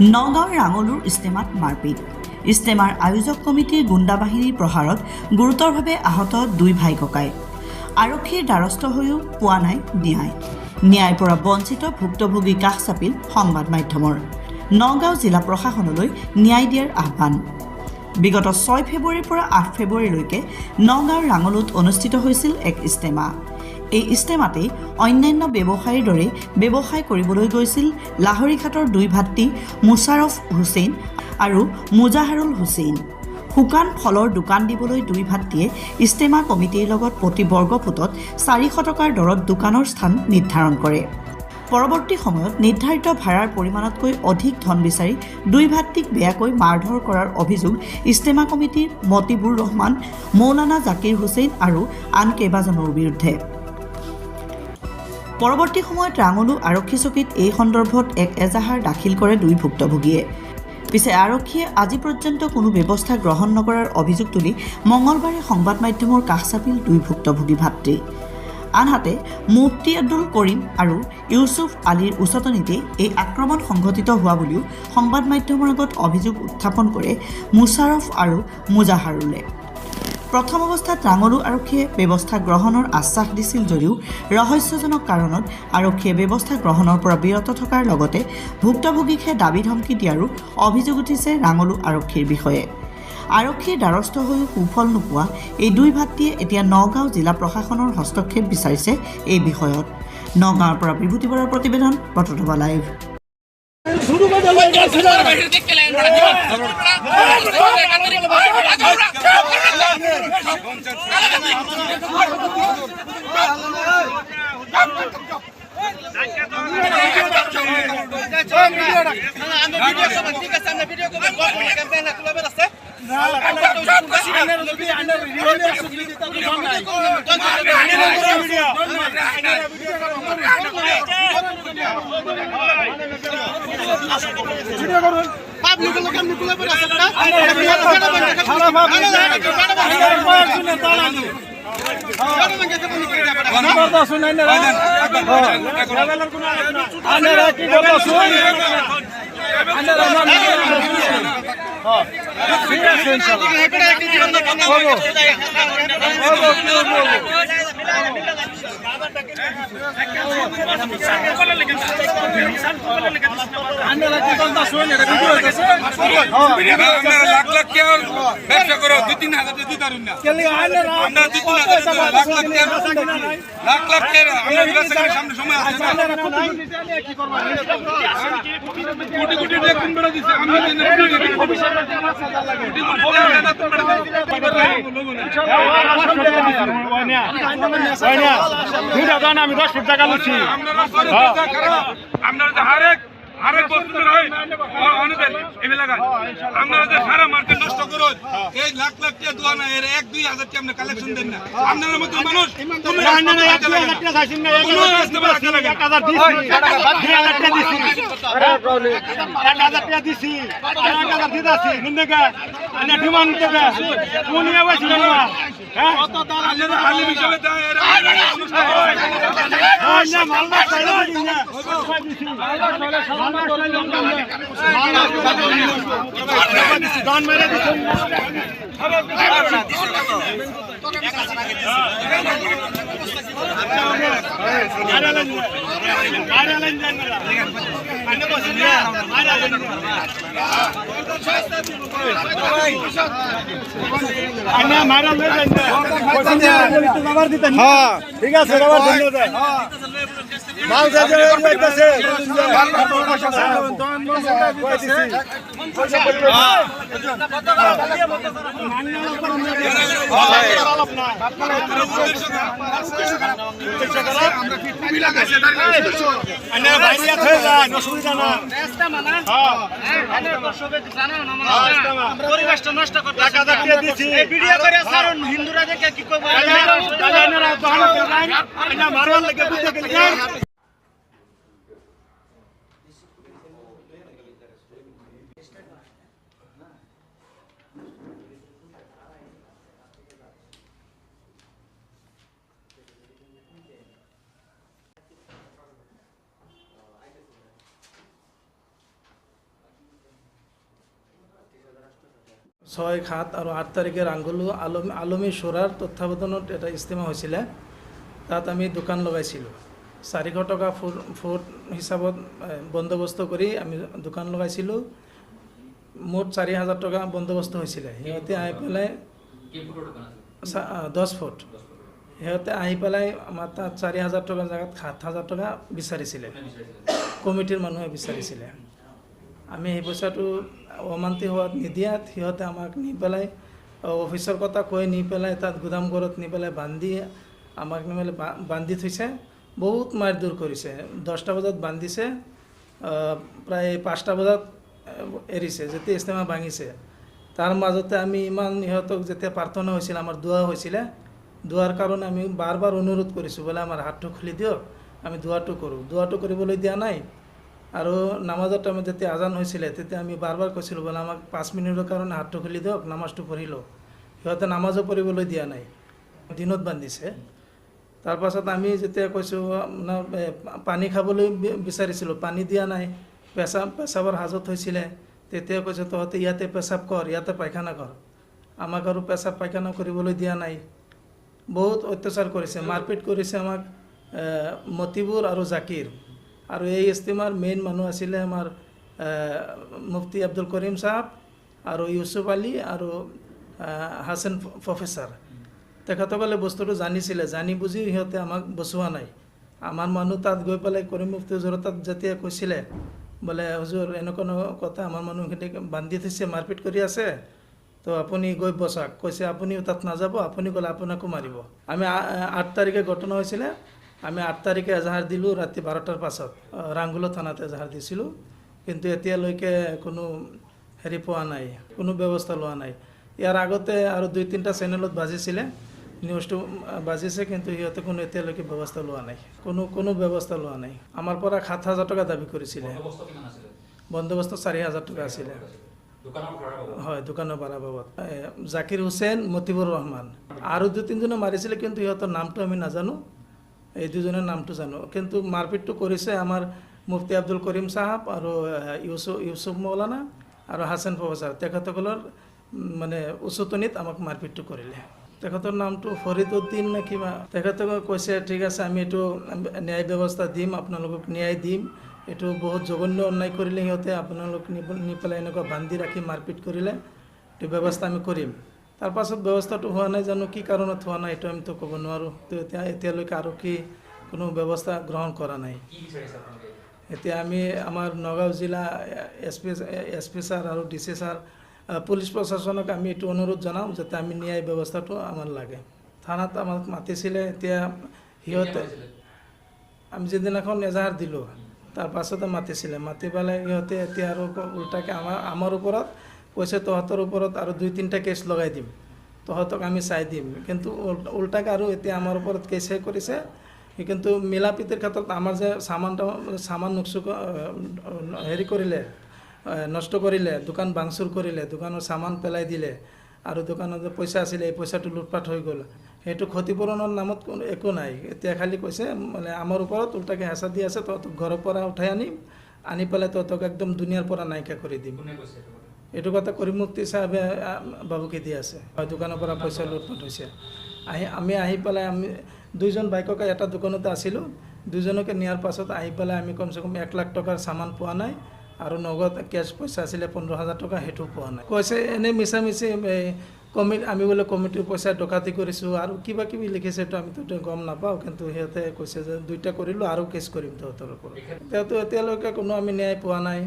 নগাঁৱৰ ৰাঙলুৰ ইষ্টেমাত মাৰপিট। ইষ্টেমাৰ আয়োজক কমিটিৰ গুণ্ডা বাহিনীৰ প্ৰহাৰত গুৰুতৰভাৱে আহত দুই ভাই ককাই। আৰক্ষীৰ দ্বাৰস্থ হৈও পোৱা নাই ন্যায়। ন্যায়ৰ পৰা বঞ্চিত ভুক্তভোগী কাষ চাপিল সংবাদ মাধ্যমৰ। নগাঁও জিলা প্ৰশাসনলৈ ন্যায় দিয়াৰ আহ্বান। বিগত 6 ফেব্ৰুৱাৰীৰ পৰা 8 ফেব্ৰুৱাৰীলৈকে নগাঁৱৰ ৰাঙলুত অনুষ্ঠিত হৈছিল এক ইষ্টেমা। এই ইষ্টেমাতেই অন্যান্য ব্যৱসায়ীৰ দৰে ব্যৱসায় কৰিবলৈ গৈছিল লাহৰীঘাটৰ দুই ভাতৃ মুছাৰফ হুছেইন আৰু মুজাহাৰুল হুছেইন। শুকান ফলৰ দোকান দিবলৈ দুই ভাতৃয়ে ইষ্টেমা কমিটিৰ লগত প্ৰতি বৰ্গফুটত 400 টকাৰ দৰত দোকানৰ স্থান নিৰ্ধাৰণ কৰে। পৰৱৰ্তী সময়ত নিৰ্ধাৰিত ভাড়াৰ পৰিমাণতকৈ অধিক ধন বিচাৰি দুই ভাতৃক বেয়াকৈ মাৰধৰ কৰাৰ অভিযোগ ইষ্টেমা কমিটিৰ মতিবুৰ ৰহমান, মৌলানা জাকিৰ হুছেইন আৰু আন কেইবাজনৰ বিৰুদ্ধে। পৰৱৰ্তী সময়ত ৰাঙলু আৰক্ষী চকীত এই সন্দৰ্ভত এক এজাহাৰ দাখিল কৰে দুই ভুক্তভোগীয়ে। পিছে আৰক্ষীয়ে আজি পৰ্যন্ত কোনো ব্যৱস্থা গ্ৰহণ নকৰাৰ অভিযোগ তুলি মঙলবাৰে সংবাদ মাধ্যমৰ কাষ চাপিল দুই ভুক্তভোগী ভাতৃ। আনহাতে মুফতি আব্দুল কৰিম আৰু ইউছুফ আলীৰ উচতনিতে এই আক্ৰমণ সংঘটিত হোৱা বুলিও সংবাদ মাধ্যমৰ আগত অভিযোগ উত্থাপন কৰে মুছাৰফ আৰু মুজাহাৰুলে। প্ৰথম অৱস্থাত ৰাঙলু আৰক্ষীয়ে ব্যৱস্থা গ্ৰহণৰ আশ্বাস দিছিল যদিও ৰহস্যজনক কাৰণত আৰক্ষীয়ে ব্যৱস্থা গ্ৰহণৰ পৰা বিৰত থকাৰ লগতে ভুক্তভোগীকহে দাবী ধমকি দিয়াৰো অভিযোগ উঠিছে ৰাঙলু আৰক্ষীৰ বিষয়ে। আৰক্ষীৰ দ্বাৰস্থ হৈও সুফল নোপোৱা এই দুই ভাতৃয়ে এতিয়া নগাঁও জিলা প্ৰশাসনৰ হস্তক্ষেপ বিচাৰিছে এই বিষয়ত। নগাঁৱৰ পৰা বিভূতি বৰাৰ প্ৰতিবেদন, বটতবা লাইভ। ব্যবসা করো 2-3 হাজার দিতে পারুন না আমরা 2-3 হাজার লাখ লাখ আমরা বিকাশের সামনে সময় আছে না কোটি কোটি টাকা কোন বড় দিছে আমরা আমি 10 ফুট টাকা লুছি আমরা আরেক বস্তু অনুদান এলাকা আপনারা যে সারা মার্কেট নষ্ট করো এই লাখ লাখ টাকা দোয়া না এর 1-2 হাজার টাকা আপনি কালেকশন দেন না আপনার মতো মানুষ ঠিক আছে মাল পরিবেশটা নষ্ট করতে হিন্দুরা দেখে কি করবো 6, 7 আৰু 8 তাৰিখে ৰাংগলু আলমী চোৰাৰ তত্ত্বাৱধানত এটা ইস্তেমা হৈছিলে। তাত আমি দোকান লগাইছিলোঁ। 400 টকা ফুট হিচাপত বন্দোবস্ত কৰি আমি দোকান লগাইছিলোঁ। মুঠ 4,000 টকা বন্দোবস্ত হৈছিলে। সিহঁতে আহি পেলাই 10 ফুট সিহঁতে আহি পেলাই আমাৰ তাত 4,000 টকাৰ জেগাত 7,000 টকা বিচাৰিছিলে। কমিটিৰ মানুহে বিচাৰিছিলে। আমি সেই পইচাটো অমান্তি হোৱাত নিদিয়াত সিহঁতে আমাক নি পেলাই অফিচৰ কথা কৈ নি পেলাই তাত গুদাম ঘৰত নি পেলাই আমাক নি পেলাই বান্ধি থৈছে। বহুত মাৰ দূৰ কৰিছে। 10টা বজাত বান্ধিছে, প্ৰায় 5টা বজাত এৰিছে, যেতিয়া ইস্তেমা ভাঙিছে। তাৰ মাজতে আমি ইমান ইহঁতক যেতিয়া প্ৰাৰ্থনা হৈছিল, আমাৰ দোৱা হৈছিলে, দোৱাৰ কাৰণে আমি বাৰ বাৰ অনুৰোধ কৰিছোঁ, বোলে আমাৰ হাতটো খুলি দিয়ক, আমি দোৱাটো কৰোঁ। দোৱাটো কৰিবলৈ দিয়া নাই। আৰু নামাজৰ টাইমত যেতিয়া আজান হৈছিলে, তেতিয়া আমি বাৰ বাৰ কৈছিলোঁ, বোলে আমাক 5 মিনিটৰ কাৰণে হাতটো খুলি দিয়ক, নামাজটো পঢ়ি লওঁ। সিহঁতে নামাজো পঢ়িবলৈ দিয়া নাই, দিনত বান্ধিছে। তাৰপাছত আমি যেতিয়া কৈছোঁ পানী খাবলৈ বিচাৰিছিলোঁ, পানী দিয়া নাই। পেচাবৰ হাজত হৈছিলে, তেতিয়া কৈছোঁ তহঁতে ইয়াতে পেচাব কৰ, ইয়াতে পায়খানা কৰ। আমাক আৰু পেচাব পায়খানা কৰিবলৈ দিয়া নাই। বহুত অত্যাচাৰ কৰিছে, মাৰপিট কৰিছে আমাক মতিবুৰ আৰু জাকিৰ। আৰু এই ইস্তেমাৰ মেইন মানুহ আছিলে আমাৰ মুফতি আব্দুল কৰিম চাহাব আৰু ইউছুফ আলী আৰু হাছান প্ৰফেচাৰ। তেখেতসকলে বস্তুটো জানিছিলে, জানি বুজি সিহঁতে আমাক বচোৱা নাই। আমাৰ মানুহ তাত গৈ পেলাই কৰিম মুফতি হুজুৰৰ তাত যেতিয়া কৈছিলে, বোলে হুজুৰ এনেকুৱা কথা, আমাৰ মানুহখিনিক বান্ধি থৈছে, মাৰপিট কৰি আছে, তো আপুনি গৈ বচাওক। কৈছে আপুনিও তাত নাযাব, আপুনি গ'লে আপোনাকো মাৰিব। আমি 8 তাৰিখে ঘটনা হৈছিলে। আমি 8 তাৰিখে এজাহাৰ দিলোঁ ৰাতি 12টাৰ পাছত। ৰাংগুলো থানাত এজাহাৰ দিছিলোঁ, কিন্তু এতিয়ালৈকে কোনো পোৱা নাই, কোনো ব্যৱস্থা লোৱা নাই। ইয়াৰ আগতে আৰু 2-3টা চেনেলত বাজিছিলে, নিউজটো বাজিছে, কিন্তু সিহঁতে কোনো এতিয়ালৈকে ব্যৱস্থা লোৱা নাই, কোনো ব্যৱস্থা লোৱা নাই। আমাৰ পৰা 7,000 টকা দাবী কৰিছিলে। বন্দোবস্ত 4,000 টকা আছিলে। হয়, দোকানৰ ভাড়া বাবদ। জাকিৰ হুছেইন, মতিবুৰ ৰহমান আৰু 2-3জনে মাৰিছিলে, কিন্তু সিহঁতৰ নামটো আমি নাজানো। এই 2জনৰ নামটো জানো, কিন্তু মাৰপিটটো কৰিছে আমাৰ মুফতি আব্দুল কৰিম চাহাব আৰু ইউছুফ মৌলানা আৰু হাছান প্ৰফেচাৰ। তেখেতসকলৰ মানে উচতনিত আমাক মাৰপিটটো কৰিলে। তেখেতৰ নামটো ফৰিদ উদ্দিন নে কিবা। তেখেতক কৈছে ঠিক আছে, আমি এইটো ন্যায় ব্যৱস্থা দিম, আপোনালোকক ন্যায় দিম। এইটো বহুত জঘন্য অন্যায় কৰিলে সিহঁতে, আপোনালোক নি পেলাই এনেকুৱা বান্ধি ৰাখি মাৰপিট কৰিলে, এইটো ব্যৱস্থা আমি কৰিম। তাৰপাছত ব্যৱস্থাটো হোৱা নাই, জানো কি কাৰণত হোৱা নাই, এইটো আমিতো ক'ব নোৱাৰোঁ। তো এতিয়ালৈকে আৰক্ষী কোনো ব্যৱস্থা গ্ৰহণ কৰা নাই। এতিয়া আমি আমাৰ নগাঁও জিলা SP ছাৰ আৰু DC ছাৰ, পুলিচ প্ৰশাসনক আমি এইটো অনুৰোধ জনাওঁ, যাতে আমি ন্যায় ব্যৱস্থাটো আমাৰ লাগে। থানাত আমাক মাতিছিলে, এতিয়া সিহঁতে আমি যিদিনাখন এজাহাৰ দিলোঁ, তাৰ পাছতে মাতিছিলে। মাতি পেলাই সিহঁতে এতিয়া আৰু উল্টাকৈ আমাৰ ওপৰত কৈছে, তহঁতৰ ওপৰত আৰু 2-3টা কেছ লগাই দিম, তহঁতক আমি চাই দিম। কিন্তু উল্টাকৈ আৰু এতিয়া আমাৰ ওপৰত কেছহে কৰিছে। কিন্তু মিলাপ্ৰীতিৰ ক্ষেত্ৰত আমাৰ যে চামান কৰিলে, নষ্ট কৰিলে, দোকান ভাঙচুৰ কৰিলে, দোকানৰ চামান পেলাই দিলে, আৰু দোকানত যে পইচা আছিলে, এই পইচাটো লুটপাট হৈ গ'ল, সেইটো ক্ষতিপূৰণৰ নামত একো নাই। এতিয়া খালি কৈছে, মানে আমাৰ ওপৰত উল্টাকৈ হেঁচা দি আছে, তহঁতক ঘৰৰ পৰা উঠাই আনি পেলাই তহঁতক একদম দুনিয়াৰ পৰা নাইকিয়া কৰি দিম। এইটো কথা কৰিম মুফতি চাহাবে বাবুকে দি আছে। দোকানৰ পৰা পইচা লুটপাট হৈছে। আমি আহি পেলাই 2জন বাইকক এটা দোকানতে আছিলোঁ। 2জনকে নিয়াৰ পাছত আহি পেলাই আমি কমচে কম 1 লাখ টকাৰ চামান পোৱা নাই, আৰু নগদ কেছ পইচা আছিলে 15,000 টকা, সেইটো পোৱা নাই। কৈছে এনেই মিছামিছি আমি বোলে কমিটিৰ পইচা ডকাতি কৰিছোঁ আৰু কিবা কিবি লিখিছে, এইটো আমিতো গম নাপাওঁ। কিন্তু সিহঁতে কৈছে যে 2টা কৰিলোঁ আৰু কেছ কৰিম তহঁতৰ ওপৰত। এতিয়ালৈকে কোনো আমি ন্যায় পোৱা নাই।